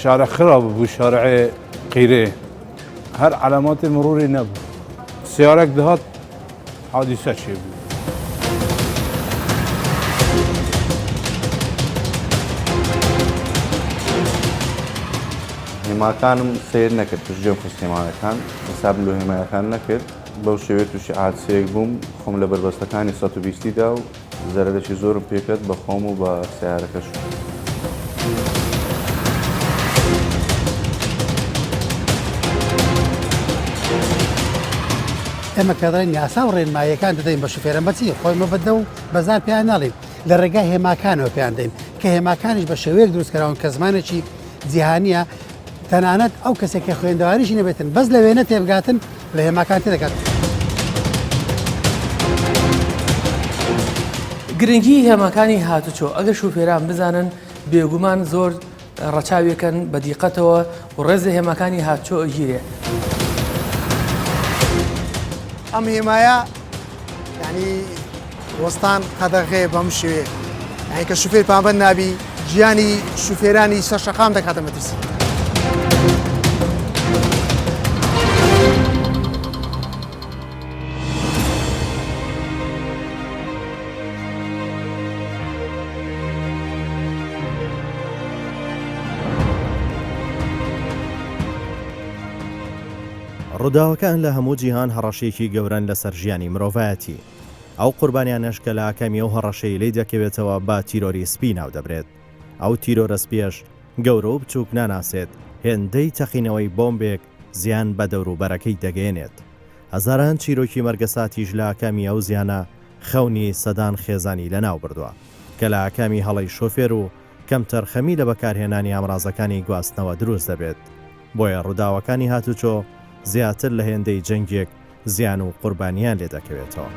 شارع خراب بو، شارع قیره، هر علامات مروری نبود. سیارک دهات حادثه چه بود. هێماکانم سیر نەکرد پشتگوێم خست هێماەکان حساب لە هێمایەکان نەکرد بەو شێوێت تووشی عادسەیەک بووم خۆم لە بربەستەکانی 120دا و زەرەرێکی زۆرم پێکرد بە خۆم و بە سیارەکەش. ئێمە کەڕێن یاسا و ڕێنماییەکان دەدەین بە شوفێرە بەچی خۆیمە بەدە و بەزار پێیان ناڵین لە ڕێگای هێماکانەوە پێیان دەین کە هێماکانیش بە شێوەیەک دروستکراون کە زمانێکی جیهانیە تەنانەت ئەو کەسێک کە خوێندەواریشی نەبێتن بەس لە وێنە تێبگاتن لە هێماکان تێدەکات. گرنگی هێماکانی هاتوچۆ ئەگەر شوفێران بزانن بێگومان زۆر ڕەچاوێکن بە دیقەتەوە و ڕێزە هێماکانی هاتوچۆ ئەگیرێ. ئەم هێمایە ینی وەستان قەدەغێ بەم شوێ یعنی کە شوفێر پابەند نابی ژیانی شوفێرانی سەرشەقام دەکاتە مەترسی. ڕووداوەکان لە هەموو جیهان هەڕەشێکی گەورن لەسەر ژیانی مرۆڤایەتی. ئەو قوربانیانەش کە لە ئاکەمی ئەو هەڕەشەی لی دەکەوێتەوە بە تیرۆری سپی ناو دەبرێت. ئەو تیرۆرە سپێش گەورە و بچووک ناناسێت هێندەی تەقینەوەی بۆمبێک زیان بە دەوروبەرەکەی دەگەێنێت. هەزاران چیرۆکی مەرگەساتیش لە ئاکەمی ئەو زیانە خەونی سەدان خێزانی لەناو بردووە کە لە ئاکەمی هەڵەی شۆفێر و کەم تەرخەمی لە بەکارهێنانی ئامڕازەکانی گواستنەوە دروست دەبێت. بۆیە ڕووداوەکانی هاتوچۆ زیاتر لە هێندەی جەنگێک زیان و قوربانیان لێ دەکەوێتەوە.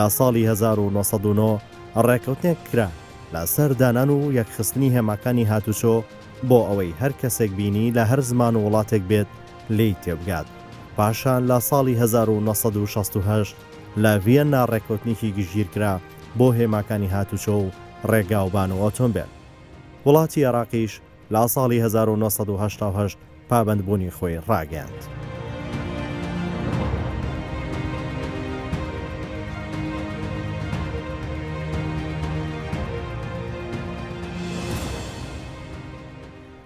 لە ساڵی 1990 ڕێکەوتنێک کرا لەسەر دانان و یەکخستنی هێماکانی هاتوچۆ بۆ ئەوەی هەر کەسێک بینی لە هەر زمان و وڵاتێک بێت لی تێبگات. پاشان لە ساڵی 1968 لە ڤیەنا ڕێکەوتنێکی گژیر کرا بۆ هێماکانی هاتوچۆ و ڕێگاوبان و ئۆتۆمبیل. وڵاتی عێراقیش لە ساڵی 1970 پابەندبوونی خۆی ڕاگەاند.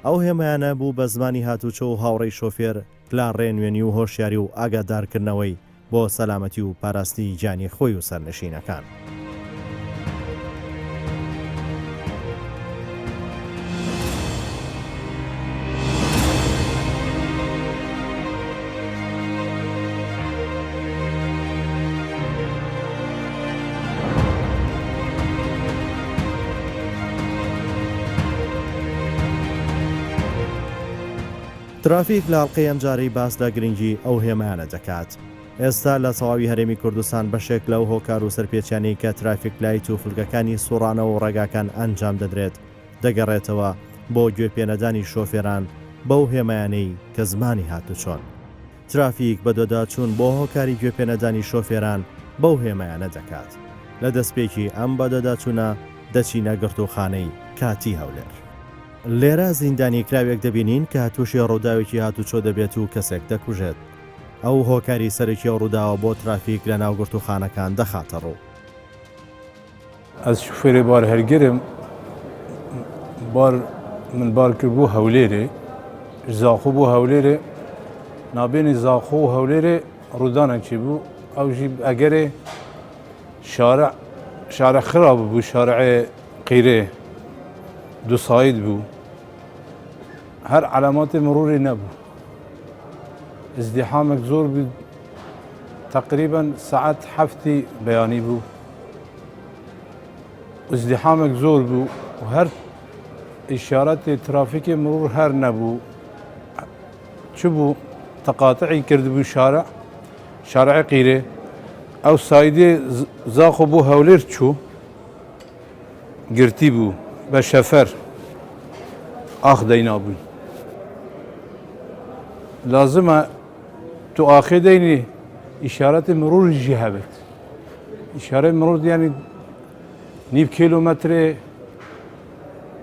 ئەو هێمایانە بوو بە زمانی هاتوچۆ و هاوڕێی شۆفێر پلان ڕێنوێنی و هۆشیاری و ئاگادارکردنەوەی بۆ سەلامەتی و پاراستی گیانی خۆی و سەرنشینەکان. ترافیک لە ئەڵقەی ئەمجارەی باس لە گرنگی ئەو هێمایانە دەکات. ئێستا لە تەواوی هەرێمی کوردستان بەشێک لەو هۆکار و سەرپێچیانەی کە ترافیک لایت و فولگەکانی سوڕانەوە و ڕێگاکان ئەنجام دەدرێت دەگەڕێتەوە بۆ گوێپێنەدانی شۆفێران بەو هێمایانەی کە زمانی هاتوچۆن. ترافیک بەدۆداچوون بۆ هۆکاری گوێپێنەدانی شۆفێران بەو هێمایانە دەکات. لە دەستپێکی ئەم بەدۆداچوونە دەچینە گرتوخانەی کاتی هەولێر. لێرە زیندانی کراوێک دەبینین کە تووشی ڕووداوێکی هاتوچۆ دەبێت و کەسێک دەکوژێت. ئەو هۆکاری سەرەکی ڕووداوە بۆ ترافیک لە ناو گرتوخانەکان دەخاتە ڕوو. ئەس شوفێری بار هەرگرم من بارکرد بوو هەولێرێ زاخۆ بوو هەولێرێ نابێنی زاخۆ و هەولێرێ ڕوودانێکی بوو ئەوژی ئەگەرێ شارع خراب بوو شارع قیرێ دو ساید بوو هەر علاماتی مروری نەبوو ازدحامێک زۆر بوو تقریبا ساعت حەفتی بەیانی بوو ازدحامێک زۆر بوو و هەر إشارات ترافيك مرور هر نبو شبو تقاطعي كردبو شارع قيري أو سايدي زاخو بو هولير شو قرتي بو بشفر دينا بو لازم تو ديني إشارات مرور الجهابت إشارة مرور يعني نيب كيلومتر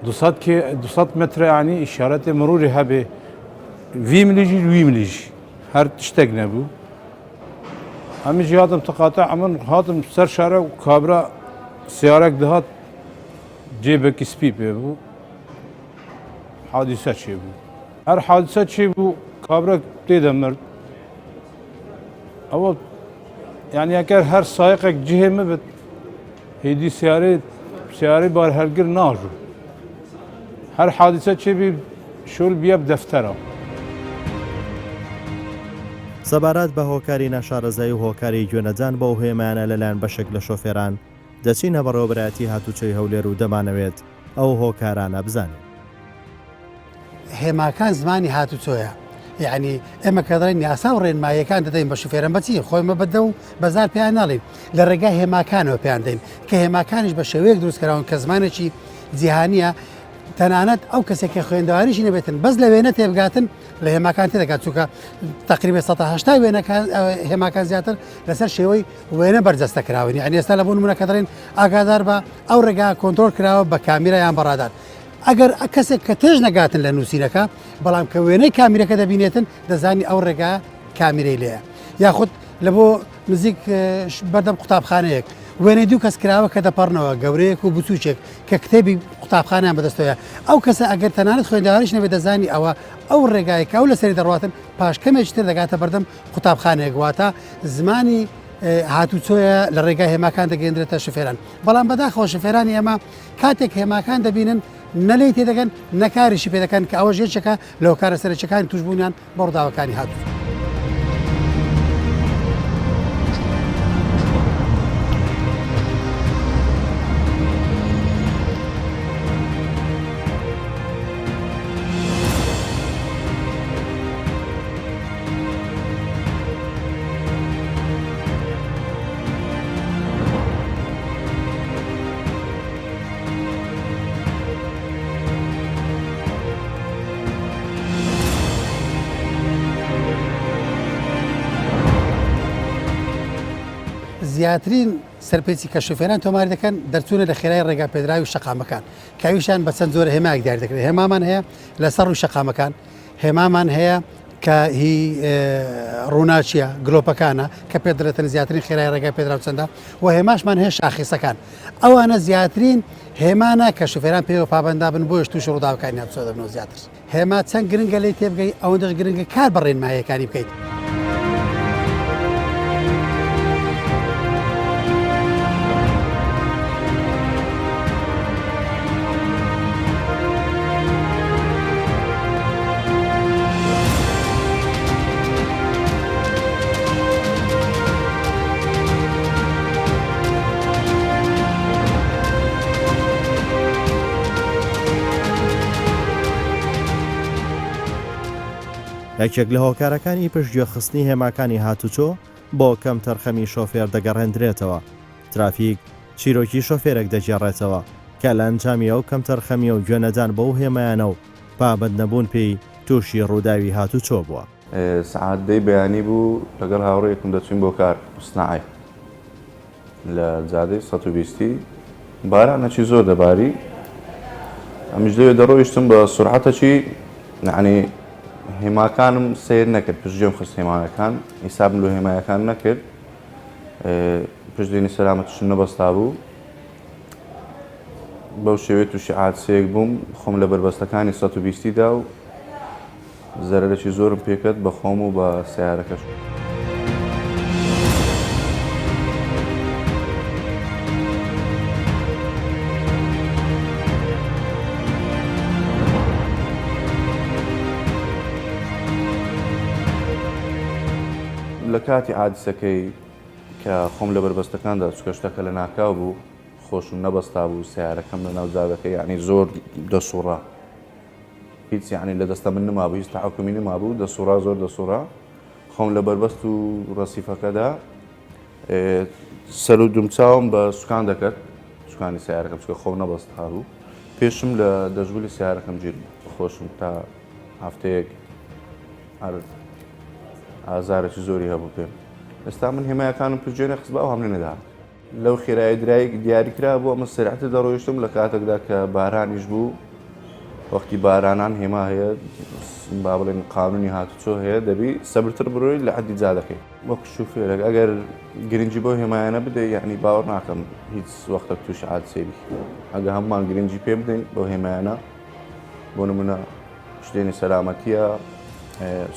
200 متر يعني إشارة مرور هبه في مليجي وي مليجي هر تشتقنا بو هم جهاتم تقاطع عمن هاتم سر شارع وكابرا سيارك دهات جيبك سبي بو حادثة شي بو هر حادثة شي بو كابرا تدمر أو يعني اگر هر سائقك جهه مبت هيدي سيارة بار هرگر ناجو هر حادثة شي بي شول بياب دفتره سەبارەت بە هۆکاری ناشارەزایی و هۆکاری گوێنەجان بۆ هێمانە لەلایەن بەشێک لە شۆفێران دەچینە بەڕێوەبەرایەتی هاتوچۆی هەولێر و دەمانەوێت ئەو هۆکارانە بزانێت. هێماکان زمانی هاتوچۆیە، یعنی ئێمە کە دەڵێن یاسا و ڕێنماییەکان دەدەین بە شوفێران بەچی خۆیمە بەدە و بەزار پێیان ناڵین لە ڕێگای هێماکانەوە پێیان دەین کە هێماکانیش بە شێوەیەک دروستکراون کە زمانێکی جیهانیە تەنانەت ئەو کەسێکی خوێندەواریشی نەبێتن بەس لە وێنە تێبگاتن لە هێماکان تێدەکات چووکە تقریبا 180 وێنەکان هێماکان زیاتر لەسەر شێوەی وێنە بەرجەستە کراون، یعنی ئێستا لە بۆ نمونە کە دەڵێن ئاگادار بە ئەو ڕێگا کۆنتڕۆل کراوە بە کامیرە یان بەڕادار. ئەگەر کەسێک کە تێژ نەگاتن لە نووسینەکە بەڵام کە وێنەی کامیرەکە دەبینێتن دەزانی ئەو ڕێگا کامیرەی لێە، یاخود لە بۆ نزیک بەردەم قوتابخانەیەک وێنەی دوو کەس کراوە کە دەپەڕنەوە گەورەیەک و بچوچێک کە کتێبی قوتابخانیان بەدەستەوەیە ئەو کەسە ئەگەر تەنانەت خوێندەواریش نەبێت دەزانی ئەو ڕێگایە کە ئەو لەسەری دەڕاتن پاشکەمێکی تر دەگاتە بەردەم قوتابخانەیەک واتە زمانی هاتوچۆیە لە ڕێگای هێماکان دەگەێنرێتە شوفێران، بەڵام بەداخەوە شوفێرانی ئێمە کاتێک هێماکان دەبینن نەلەی تێدەگەن نەکاریشی پێ دەکەن کە ئەوە ژێرچەکە لەو کارە سەرچەکانی توشبوونیان بە ڕووداوەکانی هاتووە. زیاترین سەرپێکی کە شوفێران تۆماری دەکەن دەرچوونە لە خێرای ڕێگا پێدراوی شەقامەکان کاویشان بە چەند زۆرە هێمایەک دیاری دەکرێت. هێمامان هەیە لەسەر ڕووی شەقامەکان، هێمامان هەیە کە هی ڕووناچیە گلۆپەکانە کە پێ دەرێتن زیاترین خێرای ڕێگای پێدراو چەندە و هێماشمان هەیە شاخیسەکان. ئەوانە زیاترین هێمانە کە شوفێران پێوە پابەندا بن بۆیش تووشی ڕووداوەکانی هاتوچۆ دەبنەوە زیاتر. هێما چەند گرنگە لێی تێبگەی ئەوەندەش گرنگە کار بە ڕێنماییەکانی بکەیت. یەکێک لە هۆکارەکانی پشتگوێخستنی هێماکانی هاتوچۆ بۆ کەم تەرخەمی شۆفێر دەگەڕێنرێتەوە. ترافیک چیرۆکی شۆفێرێک دەجێڕێتەوە کە لە ئەنجامی ئەو کەم تەرخەمی و گوێنەدان بەو هێمایانە و پابەت نەبوون پێی تووشی ڕووداوی هاتوچۆ بووە. سعادەی بەیانی بوو لەگەڵ هاوڕێکم دەچین بۆ کار سنعی لە جادەی 120 بارانەکی زۆر دەباری ئەمیش لەوێ دەڕۆیشتم بە سورعەتەکی یعنی هێماکانم سیر نەکرد پشتگوێم خست هێمایەکان حیسابم لە هێمایەکان نەکرد پشتێنی سەلامەتیشم نەبەستا بوو بەو شێوێ تووشی حادسەیەک بووم خۆم لە بربەستەکانی 120دا و زەرەرێکی زۆرم پێکرد بە خۆم و بە سیارەکەش. لە کاتی حادسەکەی کە خۆم لە بربەستەکاندا چکەشتەکە لە ناکاو بوو خۆشم نەبەستا بوو سیارەکەم لە ناو جادەکە یعنی زۆر دەسوڕا هیچ یعنی لە دەستە من نمابوو هیچ تەحکومی نمابوو دەسوڕا زۆر دەسوڕا خۆم لە بربەست و ڕەسیفەکەدا سەر و دومچاوم بە سوکان دەکرد سوکانی سیارەکەم چکە خۆم نەبەست هابوو پێشم لە دەژوولی سیارەکەم گیر خۆشم تا هەفتەیەک هەر ئازارێکی زۆری هەبوو پێم ئێستا من هێمایەکانم پرجێنە خست بە ئەو هەمنێ نەدا لەو خێرایی درای دیاریکرا بۆ ئەمە سرعتە دەڕۆیشتم لە کاتێکدا کە بارانیش بوو وەختی بارانان هێما هەیە با بڵێن قانونی هاتوچۆ هەیە دەبی سەبرتر بڕۆی لە حەدی جا دەکەی وەکو شوفێرێک ئەگەر گرنگی بۆ هێمایانە بدە یعنی باوەڕ ناکەم هیچ وەختێک تووش حادسەیەکی ئەگە هەمومان گرنگی پێ بدەین بۆ هێمایانە بۆ نمونە شتێنی سەلامەتیە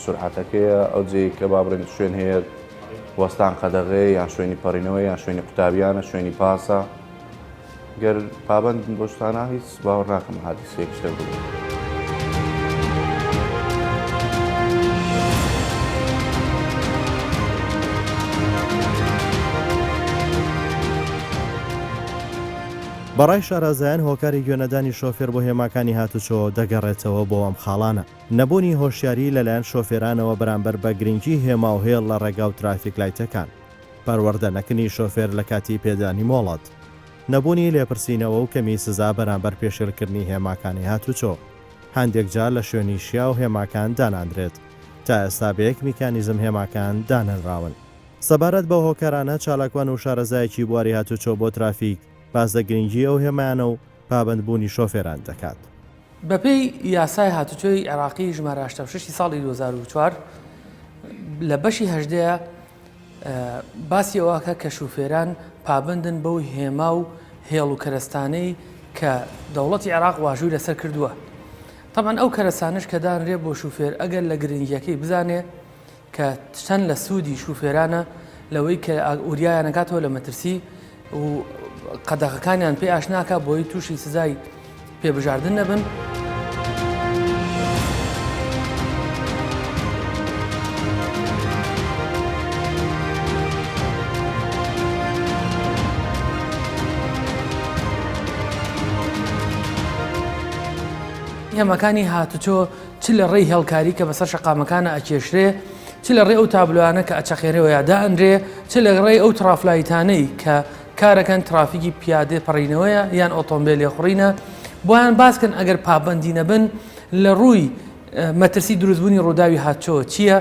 سورعەتەکەیە ئەو جێی کە با بڵێن شوێن هەیە وەستان قەدەغێ یان شوێنی پەڕینەوە یان شوێنی قوتابیانە شوێنی پاسە گەر پابند بۆ شتانە هیچ باوەڕ ناکەم حادسەیەک شتە بوو. بەڕای شارەزایان هۆکاری گوێنەدانی شۆفێر بۆ هێماکانی هاتوچۆ دەگەڕێتەوە بۆ ئەم خاڵانە نەبوونی هۆشیاری لەلایەن شۆفێرانەوە بەرامبەر بە گرنگی هێما و هێڵ لە ڕێگا و ترافیک لایتەکان پەروەردە نەکردنی شۆفێر لە کاتی پێدانی مۆڵەت نەبوونی لێپرسینەوە و کەمی سزا بەرامبەر پێشێلکردنی هێماکانی هاتوچۆ هەندێک جار لە شوێنی شیا و هێماکان داناندرێت تا ئێستا بە یەک میکانیزم هێماکان دانەنراون سەبارەت بە هۆکارانە چالاکوان و شارەزایەکی بواری هاتوچۆ بۆ ترافیک بازدەگرنگی ئەو هێمانە و پابندبوونی شۆفێران دەکات. بەپێی یاسای هاتوچۆی عێراقی ژمارە 86 ساڵی 2004 لە بەشی هەژدەیە باسی ئەوەکە کە شوفێران پابندن بەو هێما و هێڵ و کەرەستانەی کە دەوڵەتی عێراق واژووی لەسەر کردووە. تەمان ئەو کەرەستانش کە دانرێ بۆ شوفێر ئەگەر لە گرنگیەکەی بزانێ کە چەند لە سوودی شوفێرانە لەوەی کە ئوریایان نەکاتەوە لە مەترسی و قەدەغەکانیان پێ ئاشناکە بۆی تووشی سزای پێبژاردن نەبن. هێماکانی هاتوچۆ چ لە ڕێی هێڵکاری کە بەسەر شەقامەکانە ئەکێشرێ چ لە ڕێ ئەو تابلوانە کە ئەچەخێرەوە یادا ئەندرێ چ لە ڕێی ئەو ترافلایتانەی کە کارەکەن ترافیکی پیادێ پەڕینەوەیە یان ئۆتۆمبیلێ خوڕینە بۆیان باسکەن ئەگەر پابندی نەبن لە ڕووی مەترسی دروستبوونی ڕووداوی هاتچۆ چییە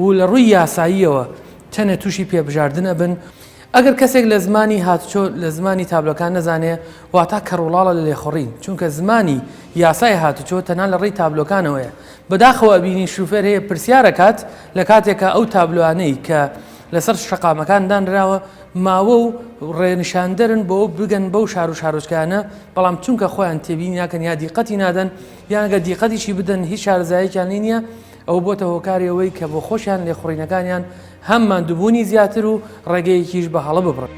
و لە ڕووی یاساییەوە چەنە تووشی پێبژاردنە بن ئەگەر کەسێک لە زمانی هاتچۆ لە زمانی تابلۆکان نەزانێ واتە کەڕوڵاڵە لە لێخۆڕین چونکە زمانی یاسای هاتوچۆ تەنان لە ڕێی تابلۆکانەوەیە بەداخەوە بینی شوفێر هەیە پرسیارەکات لە کاتێکە ئەو تابلوانەی کە لەسەر شقامەکان دانراوە ماوە و ڕێنشاندەرن بۆ بگەن بەو شار و شارۆچکانە بەڵام چونکە خۆیان تێبین ناکەن یا دیقەتی نادەن یانگە دیقەتیشی بدەن هیچ شارەزایەکیان نییە ئەو بۆتە هۆکاریەوەی کە بۆ خۆشیان لێخوڕینەکانیان هەم ماندووبوونی زیاتر و ڕێگەیەکیش بە هەڵە ببڕن.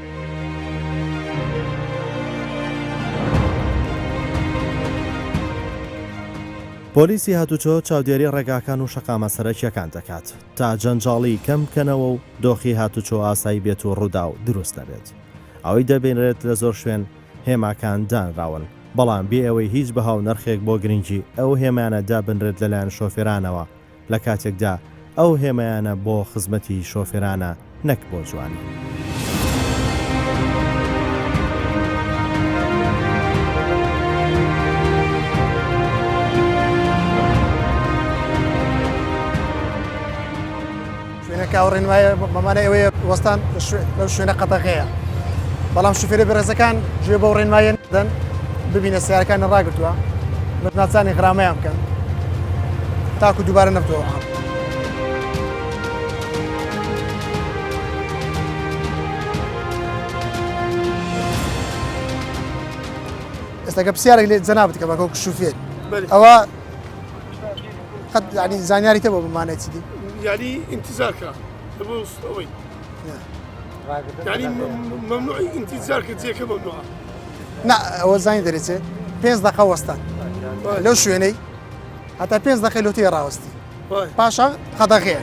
پۆلیسی هاتوچۆ چاودێری ڕێگاکان و شەقامە سەرەکیەکان دەکات تا جەنجاڵی کەم بکەنەوە و دۆخی هاتوچۆ ئاسایی بێت و ڕوودا و دروست دەبێت ئەوەی دەبێنرێت لە زۆر شوێن هێماکان دانراون بەڵام بێ ئەوەی هیچ بەهاو نرخێک بۆ گرنگی ئەو هێمانە دابنرێت لەلایەن شۆفێرانەوە لە کاتێکدا ئەو هێمایانە بۆ خزمەتی شۆفێرانە نەک بۆ جوانی. شوێنەکە ڕێنمایە بەمانە ئەوەیە وەستان لەو شوێنە قەتەغەیە بەڵام شوفێرە بەڕێزەکان گوێ بەو ڕێنمایە دەن ببینە سیارەکان ڕاگرتووە ناچانی غرامەیان بکەن تاکو دووبارە نەبتەوە. ئێستاگە پرسیارێک لێ جەنابەت کە بەکەوکو شوفێر ئەوە قەت یعنی زانیاری تە بۆ بمانێت چیدی يعني انتظارك ابو صوي يعني ممنوع انتظارك زي ممنوع نا ئەوە زانی دەرێتێت 5 دقه وەستان لەو شوێنەی هەتا 5 دقه لەوتێ ڕاوەستی پاشان قەدەغەیە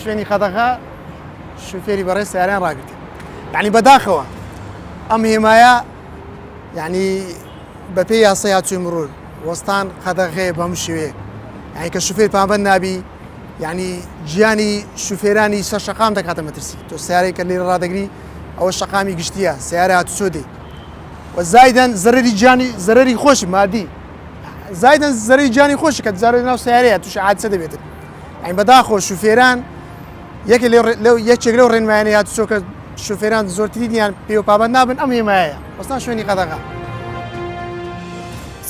شوێنی قەدەغا شوفێری بەڕێ سیاریان ڕاگرتێ یعنی بەداخەوە ئەم هێمایە یعنی بەپێی یاسای هاتووی مرور وەستان قەدەغەیە بەم شێوەیە یعنی کە شوفێر پابەند نابی یعنی گیانی شوفێرانی سەر شەقام دەکاتە مەترسی تۆ سیارەی کە لێرە ڕادەگری ئەوە شەقامی گشتیە سیارە هاتوچۆ دێ و زایدەن زەرری گیانی زەرری خۆشی مادی زایدەن زەرری گیانی خۆشی کە زارۆی ناو سیارەیە توش حادسە دەبێتن ئەین بەداخۆ شوفێران یەکێک لەو ڕێنمایانەی هاتوچۆ کە شوفێران زۆرتری دییان پێ و پابەند نابن ئەم هێمایە وەستان شوێنی قەدەغا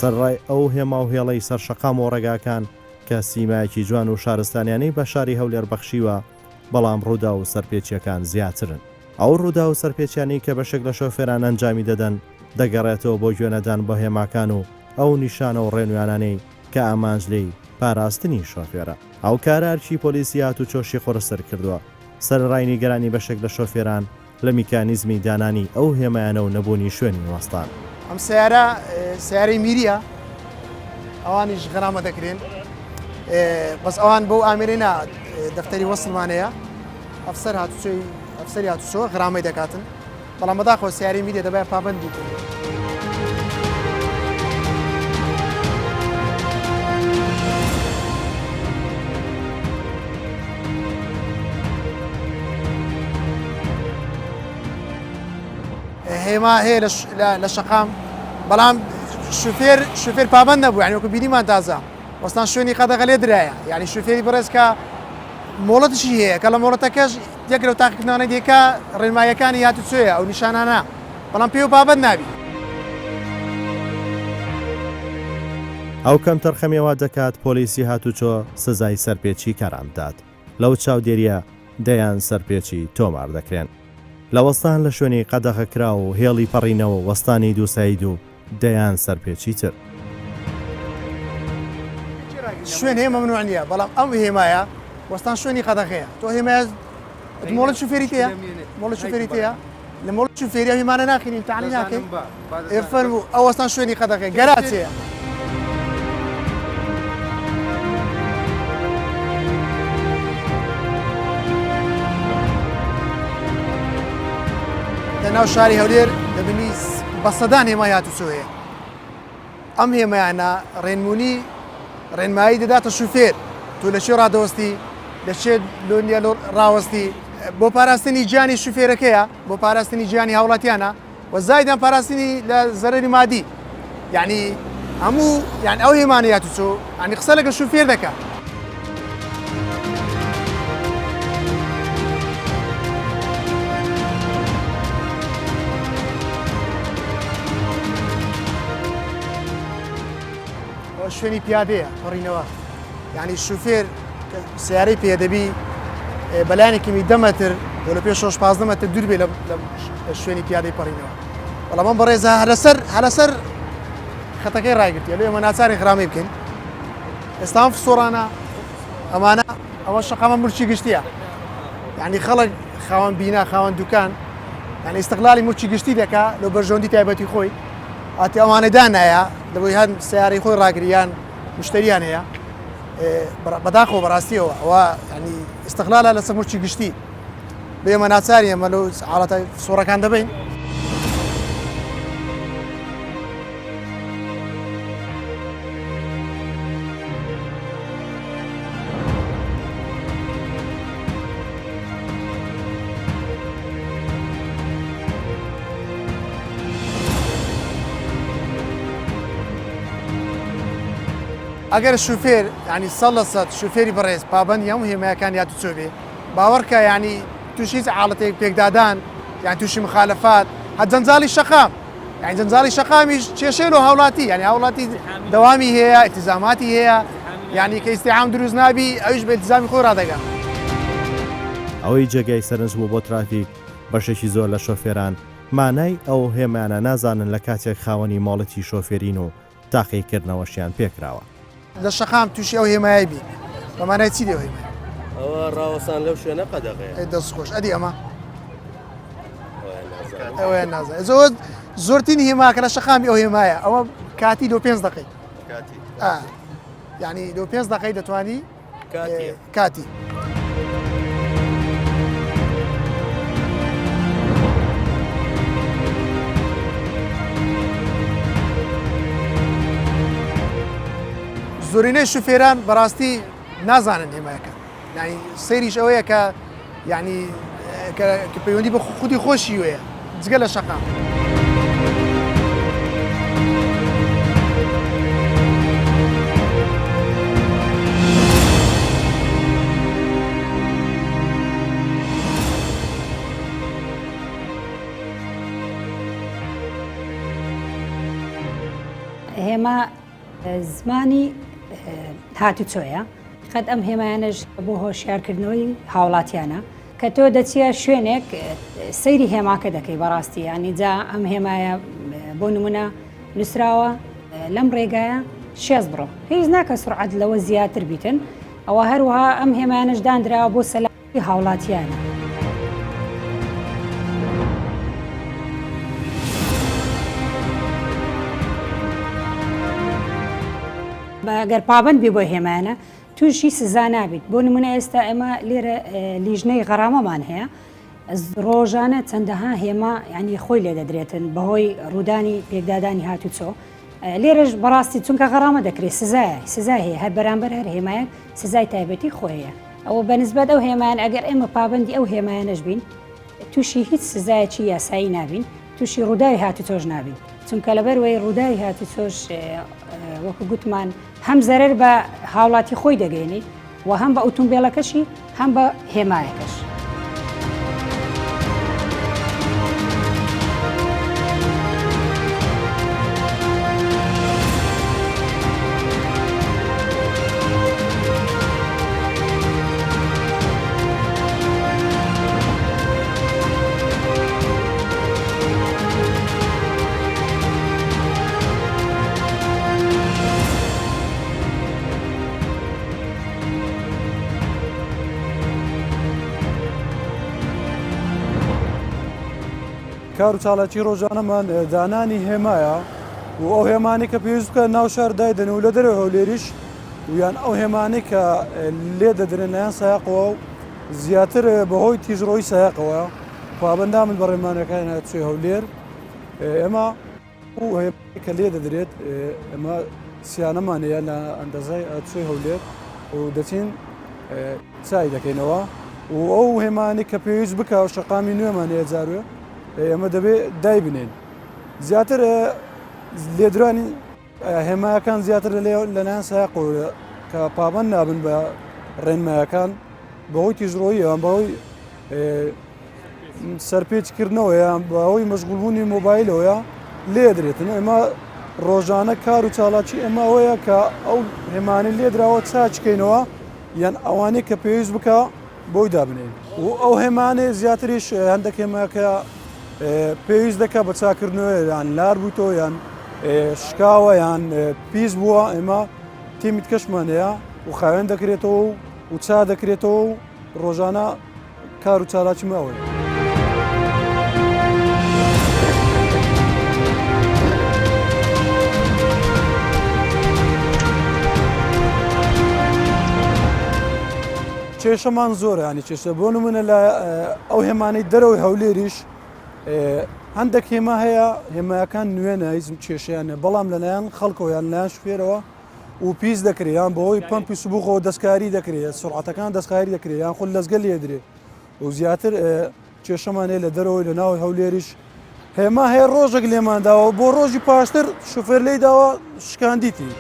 سەرڕای ئەو هێما و هێڵەی سەر شەقام و ڕێگاکان کە سیمایەکی جوان و شارستانیانەی بە شاری هەولێر بەخشیوە بەڵام ڕوودا و سەرپێچیەکان زیاترن ئەو ڕوودا و سەرپێچیانی کە بەشێک لە شۆفێران ئەنجامی دەدەن دەگەڕێتەوە بۆ گوێنەدان بە هێماکان و ئەو نیشانە و ڕێنویانانەی کە ئامانجلەی پاراستنی شۆفێرە ئەو کارارکی پۆلیسی هات و چۆشی خۆرەسەر کردووە سەرڕای نیگەرانی بەشێک لە شۆفێران لە میکانیزمی دانانی ئەو هێمایانە و نەبوونی شوێنی وەستان ئەم سیارە سیارەی میریە ئەوانیش غەرامە دەکرێن بەس ئەوان بەو ئامێرێنە دەفتەری وەسڵمانەیە ئەفسەری هاتوچۆ غەرامەی دەکاتن بەڵام بەداخۆ سیاری میریە دەبێت پابەند بیتن هێما هەیە لە شەقام بەڵام شوفێر پابەند نەبوو یعنی وەکو بینیمان تازە وەستان شوێنی قەدەغە لێ درایە یعنی شوفێری بەڕێزکە مۆڵەتشی هەیە کە لە مۆڵەتەکەش یەک لەو تاقیکردنەوەی دیکە ڕێنماییەکانی هاتوچۆیە ئەو نیشانانە بەڵام پێ و پابەند نابی ئەو کەم تەرخەمێوا دەکات پۆلیسی هاتوچۆ سزای سەرپێچی کارامدات لەو چاودێریە دەیان سەرپێچی تۆمار دەکرێن لە وەستان لە شوێنی قەدەغەکرا و هێڵی پەڕینەوە وەستانی دووسەید و دەیان سەرپێچی تر شوێن هەیە مەمنوع نییە بەڵام ئەم هێمایە وەستان شوێنی قەدەغەیە تۆ هێمایە مۆڵەت شوفێری تەیە مۆڵەت شوفێری تەیە لە مۆڵەت شوفێری هێمانە ناکەین تاعلی ناکەین فەرموو ئەو وەستان شوێنی قەدەغەیە گەراجەیە لە ناو شاری هەولێر دەبینی بە سەدان هێمای هاتوچۆیە ئەم هێمایانە ڕێنمایی دەداتە شوفێر تۆ لە شێ ڕادەوەستی لە شێ لۆنیە ڕاوەستی بۆ پاراستنی گیانی شوفێرەکەیە بۆ پاراستنی گیانی هاوڵاتیانە و زایدان پاراستنی لە زەرەری مادی یعنی هەموو یعنی ئەو هێمانەی هاتوچۆ ینی قسە لەگە شوفێر دەکات شوێنی پیادەیە پەڕینەوە یعنی شوفێر سیارەی پێدەبی بەلایەنێکی 10 مەتر بۆ لە پێش 15 مەتر دوور بێ لە شوێنی پیادەی پەڕینەوە بەڵام ئەم بەڕێزە هەلەسەر خەتەکەی ڕایگرتیە لێ ئێمە ناچاری غرامی بکەین ئێستا ئەم فسۆرانە ئەمانە ئەوە شەقامە مورچی گشتیە یعنی خەڵک خاوەن بینا خاوەن دوکان یعنی ئیستیقلالی مورچی گشتی دەکا لە بەرژەوەندی تایبەتی خۆی ئاتی ئەوانەدا نایە لەبۆی هەن سیارەی خۆی ڕاگریان مشتریان هەیە بەداخۆ بەڕاستیەوە ئەوە ینی ئیستیقلالە لەسەر مورچی گشتی بێ ئێمە ناچاری ئەمە لەو حاڵەتە سۆڕەکان دەبین ئەگەر شوفێر ینی 100% شوفێری بەڕێز پابەندی هەموو هێمایەکان هاتوچۆ بێ باوەڕکە ینی تووشی هیچ حاڵەتێک پێکدادان یان تووشی مخالەفات هە جەنجاڵی شەقام یعنی جەنجاڵی شەقامیش کێشەی لە هاوڵاتی ینی هاوڵاتی دەوامی هەیە ئیلتیزاماتی هەیە یعنی کە ئیستیعام دروست نابی ئەویش بە ئیلتیزامی خۆی ڕادەگات ئەوەی جێگای سەرنج بوو بۆ ترافیک بەشێکی زۆر لە شۆفێران مانای ئەو هێمانە نازانن لە کاتێک خاوەنی ماڵەتی شۆفێرین و تاقیکردنەوەشیان پێکراوە لە شەقام تووشی ئەو هێمایە بی بەمانای چی دێوە هێمای ئەوە ڕاوەسان لەو شوێنە قەدەغەیە دەستخۆش ئەدی ئەمە ئەوەیان نازانێت زۆر زۆرترین هێماکە لە شەقامی ئەو هێمایە ئەوە کاتی دۆ 5 دقەی یعنی دۆ 5 دقەی دەتوانی کاتی زۆرینەی شوفێران بەڕاستی نازانن هێمایەکە یعنی سەیریش ئەوەیە کە یعنی کە پەیوەندی بە خودی خۆشی وەیە جگە لە شەقام. هێما زمانی هاتوچۆیە قەت ئەم هێمایانەش بۆ هۆشیارکردنەوەی هاوڵاتیانە کە تۆ دەچیە شوێنێک سەیری هێماکە دەکەی بەڕاستی ینی جا ئەم هێمایە بۆ نمونە نووسراوە لەم ڕێگایە شێز بڕۆ هیچ ناکە سرعەت لەوە زیاتر بیتن ئەوە هەروەها ئەم هێمایانش دانراوە بۆ سەلامی هاوڵاتیانە. ئەگەر پابند بۆ هێمانە تووشی سزا نابیت بۆ نمونە ئێستا ئێمە لێرە لیژنەی غەرامەمان هەیە ڕۆژانە چەندەها هێما ینی خۆی لێ دەدرێتن بەهۆی ڕوودانی پێکدادانی هاتوچۆ لێرەش بەڕاستی چونکە غەرامە دەکرێت سزای هەیە هەر بەرامبەر هەر هێمایەک سزای تایبەتی خۆیە ئەوە بەنسبەت ئەو هێمان ئەگەر ئێمە پابندی ئەو هێمایانەش بین تووشی هیچ سزایەکی یاسایی نابین تووشی ڕووداوی هاتوچۆش نابین چونکە لەبەر وەی ڕووداوی هاتوچۆش وەکو گوتمان هەم زەرەر بە هاوڵاتی خۆی دەگەێنی و هەم بە ئۆتۆمبیلەکەشی هەم بە هێمایەکەش. کار و چالاکی ڕۆژانەمان دانانی هێمایە و ئەو هێمانی کە پێویست بکە ناو شار دایدن و لە دەرەوە هەولێریش ویان ئەو هێمانی کە لێ دەدرێنیان سایقەوە و زیاتر بەهۆی تیژڕۆی سایقەوە پابەندا من بە ڕێمانەکان چێ هەولێر ئێمە کە لێ دەدرێت ئەمە سیانەمان هەیە لە ئەندەزای چێ هەولێر و دەچین چای دەکەینەوە و ئەو هێمانی کە پێویست بکە و شەقامی نوێمان هەیە جاروێ ئێمە دەبێت دای بنێن زیاتر لێدرانی هێمایەکان زیاتر لەلایەن سایقەوە کە پابەند نابن بە ڕێنمایەکان بەهۆی تیژڕۆیی یان بەهۆی سەرپێچکردنەوە یان بەهۆی مەشغوڵبوونی مۆبایلەوەیە لێ دەرێتن ئێمە ڕۆژانە کار و چالاکی ئێمە ئەوەیە کە ئەو هێمانی لێدراوە چاچکەینەوە یان ئەوانەی کە پێویست بکە بۆی دابنێن و ئەو هێمانێ زیاتریش هەندێک هێماکە پێویست دەکە بە چاکردنەوە یان لار بوویتەوە یان شکاوە یان پیس بووە ئێمە تیمیت کەشمان هەیە و خاوێن دەکرێتەوە و چا دەکرێتەوە و ڕۆژانە کار و چالاکی ماوەی. کێشەمان زۆرە ینی کێشە بۆ نمونە لە ئەو هێمانەی دەرەوەی هەولێریش هەندێک هێما هەیە هێمایەکان نوێنە هیچ کێشیانە بەڵام لەلایەن خەڵکەوە یان لایەن شوفێرەوە و پیس دەکرێت یان بەهۆی پەمپی سوبووخەوە دەستکاری دەکرێت سرعەتەکان دەستکاری دەکرێت یان خۆ لەزگە لێدرێت و زیاتر کێشەمان هەیە لە دەرەوەی لە ناوی هەولێریش هێما هەیە ڕۆژێک لێمانداوە بۆ ڕۆژی پاشتر شوفێر لێی داوە شکاندیتی.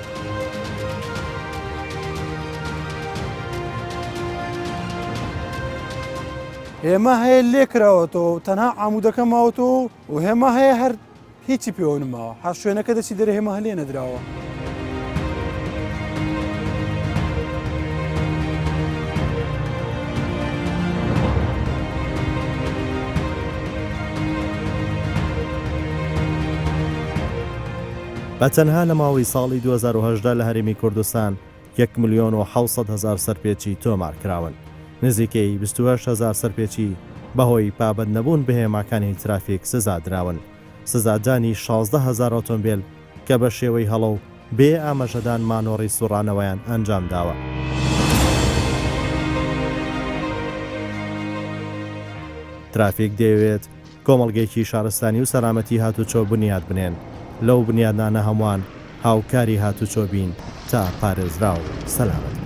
هێمە هەیە لێ کراوەتەوە تەنها عامودەکە ماوەتەوە و هێمە هەیە هەر هیچی پێوە نماوە ها شوێنەکە دەچی دەرە هێمە هەلێ نەدراوە. بە تەنها لە ماوەی ساڵی 2010 لە هەرێمی کوردستان 1,700,000 سەرپێچی تۆمار کراون. نزیکەی 28,000 سەرپێچی بەهۆی پابەند نەبوون بە هێماکانی ترافیک سزا دراون. سزادانی 16,000 ئۆتۆمبیل کە بە شێوەی هەڵە و بێ ئاماژەدان مانۆڕی سوڕانەوەیان ئەنجام داوە. ترافیک دەیەوێت کۆمەڵگەیەکی شارستانی و سەلامەتی هاتوچۆ بنیاد بنێن. لەو بنیادانە هەمووان هاوکاری هاتوچۆ بین تا پارێزرا و سەلامەت.